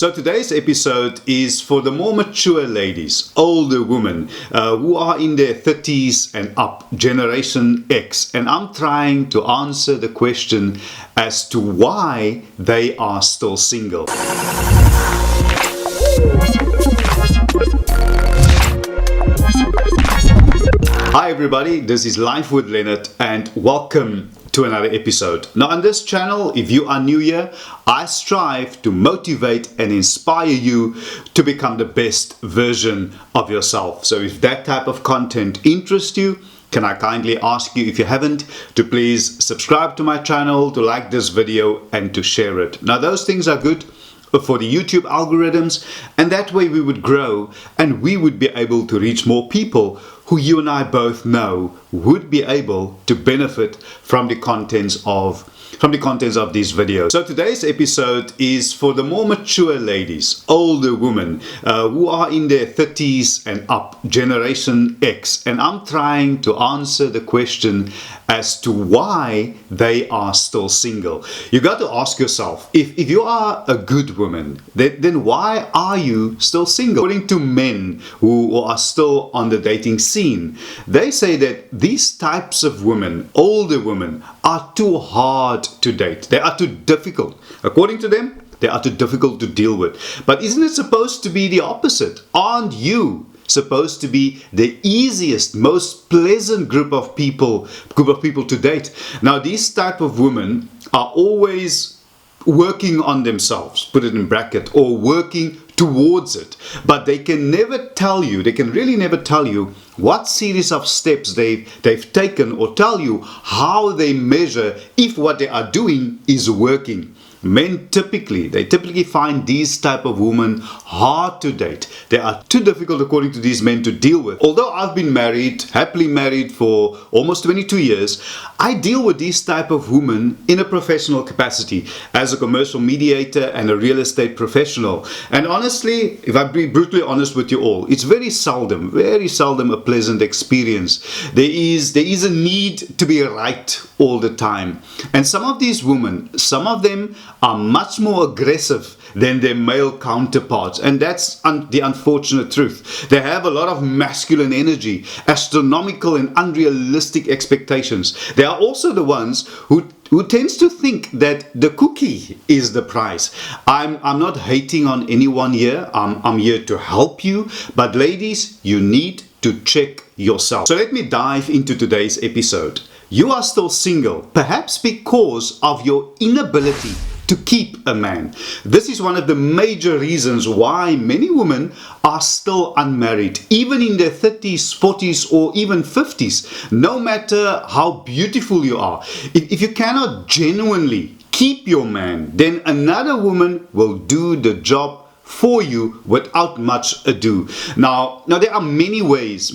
So today's episode is for the more mature ladies, older women who are in their 30s and up, Generation X. And I'm trying to answer the question as to why they are still single. Hi everybody, this is Life with Leonard and welcome to another episode. Now on this channel, if you are new here, I strive to motivate and inspire you to become the best version of yourself. So if that type of content interests you, can I kindly ask you, if you haven't, to please subscribe to my channel, to like this video and to share it. Now those things are good for the YouTube algorithms, and that way we would grow and we would be able to reach more people who you and I both know would be able to benefit from the contents of these videos. So today's episode is for the more mature ladies, older women who are in their 30s and up, Generation X. And I'm trying to answer the question as to why they are still single. You got to ask yourself, if you are a good woman, then why are you still single? According to men who are still on the dating scene, they say that these types of women, older women, are too hard to date. They are too difficult. According to them, they are too difficult to deal with. But isn't it supposed to be the opposite? Aren't you supposed to be the easiest, most pleasant group of people to date? Now, these type of women are always working on themselves, put it in bracket, or working towards it, but they can really never tell you what series of steps they've taken, or tell you how they measure if what they are doing is working. Men typically find these type of women hard to date. They are too difficult, according to these men, to deal with. Although I've been happily married for almost 22 years, I deal with these type of women in a professional capacity as a commercial mediator and a real estate professional. And honestly, if I be brutally honest with you all, it's very seldom a pleasant experience. There is a need to be right all the time. And some of these women, some of them are much more aggressive than their male counterparts, and that's the unfortunate truth. They have a lot of masculine energy, astronomical and unrealistic expectations. They are also the ones who tends to think that the cookie is the prize. I'm not hating on anyone here. I'm here to help you, but ladies, you need to check yourself. So let me dive into today's episode. You are still single, perhaps because of your inability to keep a man. This is one of the major reasons why many women are still unmarried, even in their 30s, 40s, or even 50s. No matter how beautiful you are, if you cannot genuinely keep your man, then another woman will do the job for you without much ado. Now there are many ways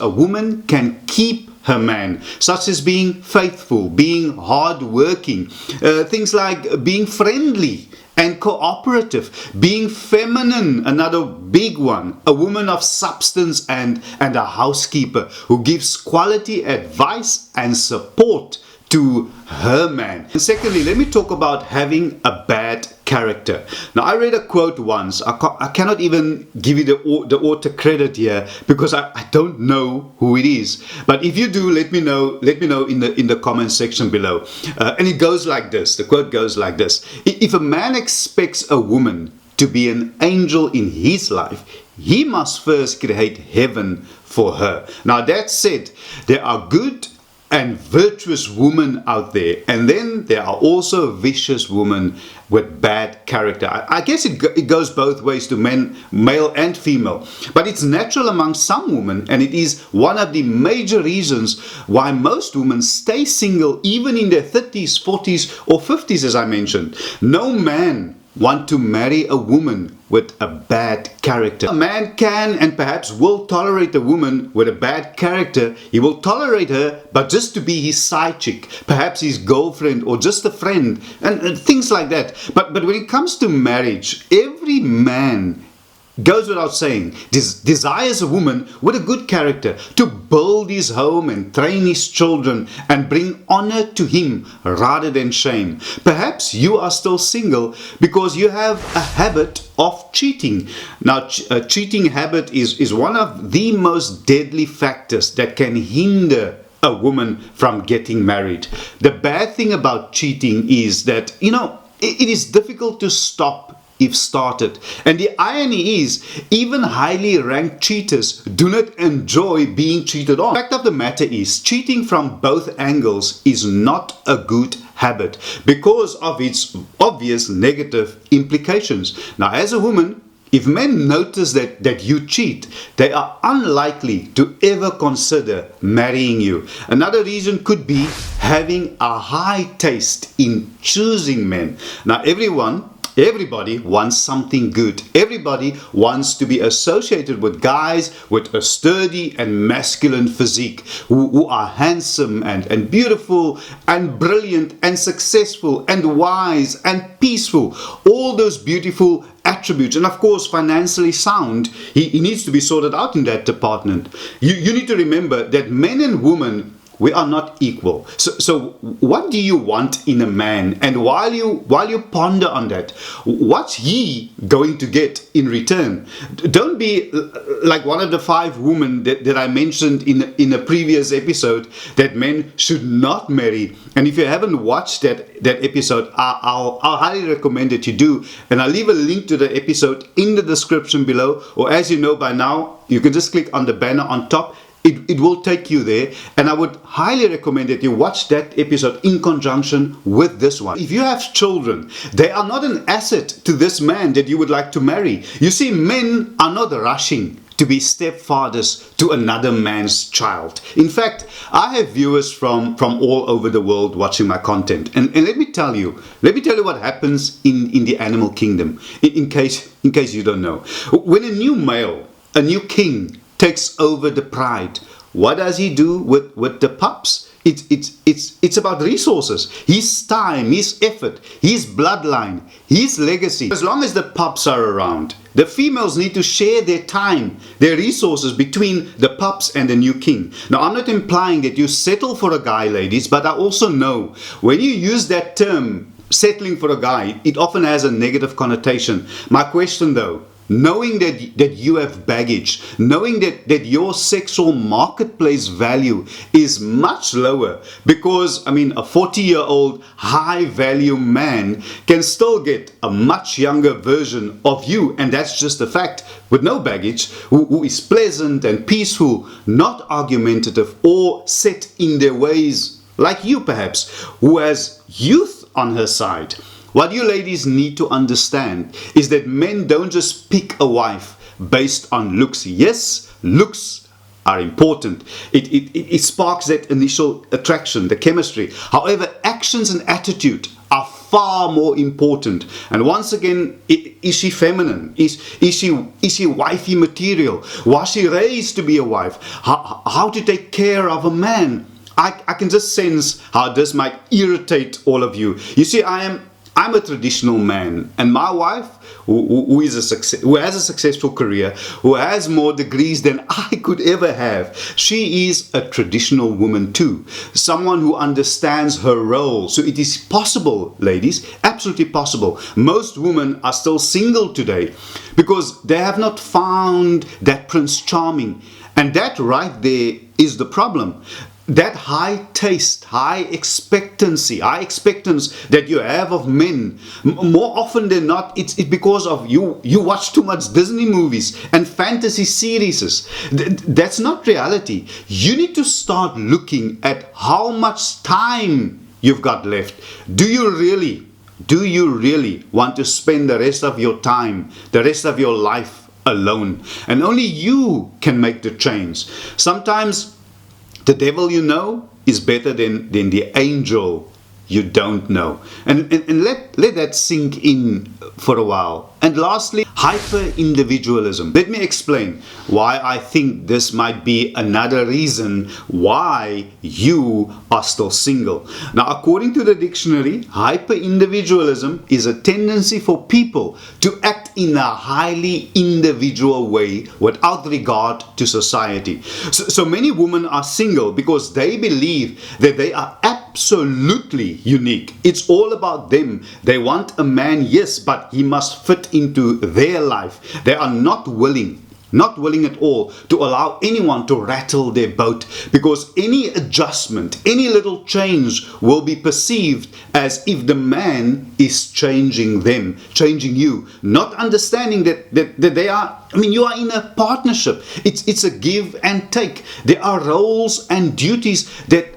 a woman can keep her man, such as being faithful, being hardworking, things like being friendly and cooperative, being feminine, another big one, a woman of substance and a housekeeper who gives quality advice and support to her man. And secondly, let me talk about having a bad character. Now, I read a quote once. I cannot even give you the author credit here because I don't know who it is. But if you do, let me know in the comment section below. And it goes like this. The quote goes like this: if a man expects a woman to be an angel in his life, he must first create heaven for her. Now, that said, there are good and virtuous women out there, and then there are also vicious women with bad character. I guess it goes both ways to men, male and female, but it's natural among some women, and it is one of the major reasons why most women stay single even in their 30s, 40s or 50s, as I mentioned. No man want to marry a woman with a bad character. A man can and perhaps will tolerate a woman with a bad character. He will tolerate her, but just to be his side chick, perhaps his girlfriend or just a friend, and things like that. But when it comes to marriage, every man goes without saying, desires a woman with a good character to build his home and train his children and bring honor to him rather than shame. Perhaps you are still single because you have a habit of cheating. Now, a cheating habit is one of the most deadly factors that can hinder a woman from getting married. The bad thing about cheating is that, it is difficult to stop if started. And the irony is, even highly ranked cheaters do not enjoy being cheated on. The fact of the matter is, cheating from both angles is not a good habit because of its obvious negative implications. Now, as a woman, if men notice that you cheat, they are unlikely to ever consider marrying you. Another reason could be having a high taste in choosing men. Now, everybody wants something good. Everybody wants to be associated with guys with a sturdy and masculine physique, who are handsome and beautiful and brilliant and successful and wise and peaceful. All those beautiful attributes, and of course financially sound. He needs to be sorted out in that department. You need to remember that men and women, we are not equal. So what do you want in a man? And while you ponder on that, what's he going to get in return? Don't be like one of the 5 women that I mentioned in a previous episode that men should not marry. And if you haven't watched that episode, I'll highly recommend that you do. And I'll leave a link to the episode in the description below. Or as you know by now, you can just click on the banner on top. It will take you there, and I would highly recommend that you watch that episode in conjunction with this one. If you have children, they are not an asset to this man that you would like to marry. You see, men are not rushing to be stepfathers to another man's child. In fact, I have viewers from all over the world watching my content, and let me tell you what happens in the animal kingdom. In case you don't know, when a new male, a new king, takes over the pride, what does he do with the pups? It's about resources, his time, his effort, his bloodline, his legacy. As long as the pups are around, the females need to share their time, their resources between the pups and the new king. Now, I'm not implying that you settle for a guy, ladies, but I also know when you use that term, settling for a guy, it often has a negative connotation. My question though, knowing that you have baggage, knowing that your sexual marketplace value is much lower, because, a 40-year-old high-value man can still get a much younger version of you, and that's just a fact, with no baggage, who is pleasant and peaceful, not argumentative or set in their ways, like you perhaps, who has youth on her side. What you ladies need to understand is that men don't just pick a wife based on looks. Yes, looks are important. It sparks that initial attraction, the chemistry. However, actions and attitude are far more important. And once again, is she feminine? Is she wifey material? Was she raised to be a wife? How to take care of a man? I can just sense how this might irritate all of you. You see, I'm a traditional man, and my wife, who has a successful career, who has more degrees than I could ever have, she is a traditional woman too. Someone who understands her role. So it is possible, ladies, absolutely possible. Most women are still single today because they have not found that Prince Charming. And that right there is the problem. That high taste, high expectance that you have of men, more often than not, it's because of you watch too much Disney movies and fantasy series. That's not reality. You need to start looking at how much time you've got left. Do you really want to spend the rest of your time, the rest of your life alone? And only you can make the change. Sometimes the devil you know is better than the angel you don't know. And let that sink in for a while. And lastly, hyper-individualism. Let me explain why I think this might be another reason why you are still single. Now, according to the dictionary, hyper-individualism is a tendency for people to act in a highly individual way without regard to society. So many women are single because they believe that they are absolutely unique. It's all about them. They want a man, yes, but he must fit into their life. They are not willing at all to allow anyone to rattle their boat, because any adjustment, any little change will be perceived as if the man is changing them, changing you, not understanding that they are, you are in a partnership. It's a give and take. There are roles and duties that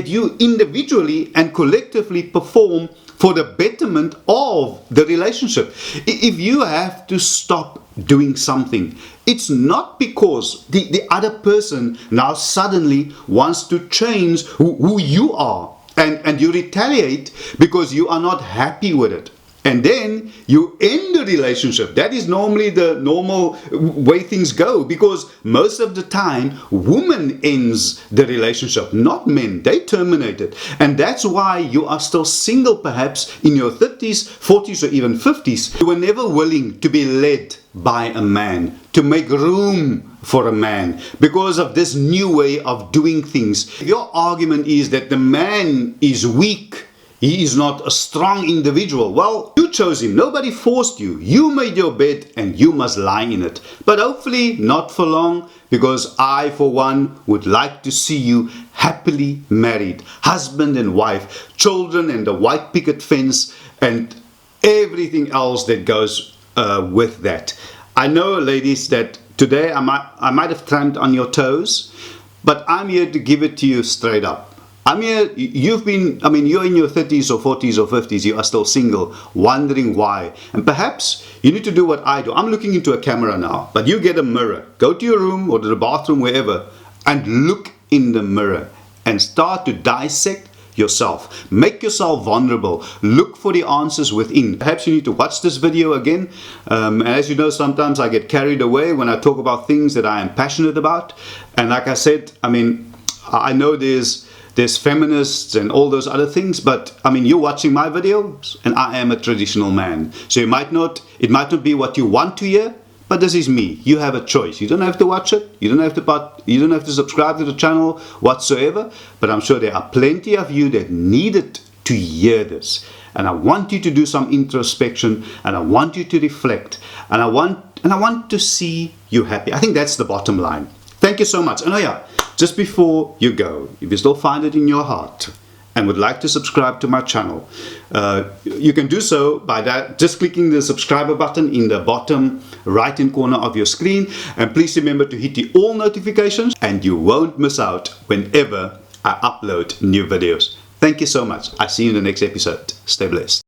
you individually and collectively perform for the betterment of the relationship. If you have to stop doing something, it's not because the other person now suddenly wants to change who you are, and you retaliate because you are not happy with it. And then you end the relationship. That is normally the normal way things go, because most of the time woman ends the relationship, not men. They terminate it. And that's why you are still single, perhaps in your 30s, 40s, or even 50s. You were never willing to be led by a man, to make room for a man, because of this new way of doing things. If your argument is that the man is weak, he is not a strong individual, well, you chose him. Nobody forced you. You made your bed and you must lie in it. But hopefully not for long, because I, for one, would like to see you happily married, husband and wife, children and the white picket fence, and everything else that goes with that. I know, ladies, that today I might have tramped on your toes, but I'm here to give it to you straight up. You're in your 30s or 40s or 50s, you are still single, wondering why. And perhaps you need to do what I do. I'm looking into a camera now, but you get a mirror. Go to your room or to the bathroom, wherever, and look in the mirror and start to dissect yourself. Make yourself vulnerable. Look for the answers within. Perhaps you need to watch this video again. And as you know, sometimes I get carried away when I talk about things that I am passionate about. And like I said, I know there's feminists and all those other things, but you're watching my videos and I am a traditional man. So it might not be what you want to hear, but this is me. You have a choice. You don't have to watch it. You don't have to subscribe to the channel whatsoever, but I'm sure there are plenty of you that needed to hear this. And I want you to do some introspection, and I want you to reflect, and I want to see you happy. I think that's the bottom line. Thank you so much. And oh yeah, just before you go, if you still find it in your heart and would like to subscribe to my channel, you can do so by just clicking the subscriber button in the bottom right hand corner of your screen. And please remember to hit the all notifications, and you won't miss out whenever I upload new videos. Thank you so much. I'll see you in the next episode. Stay blessed.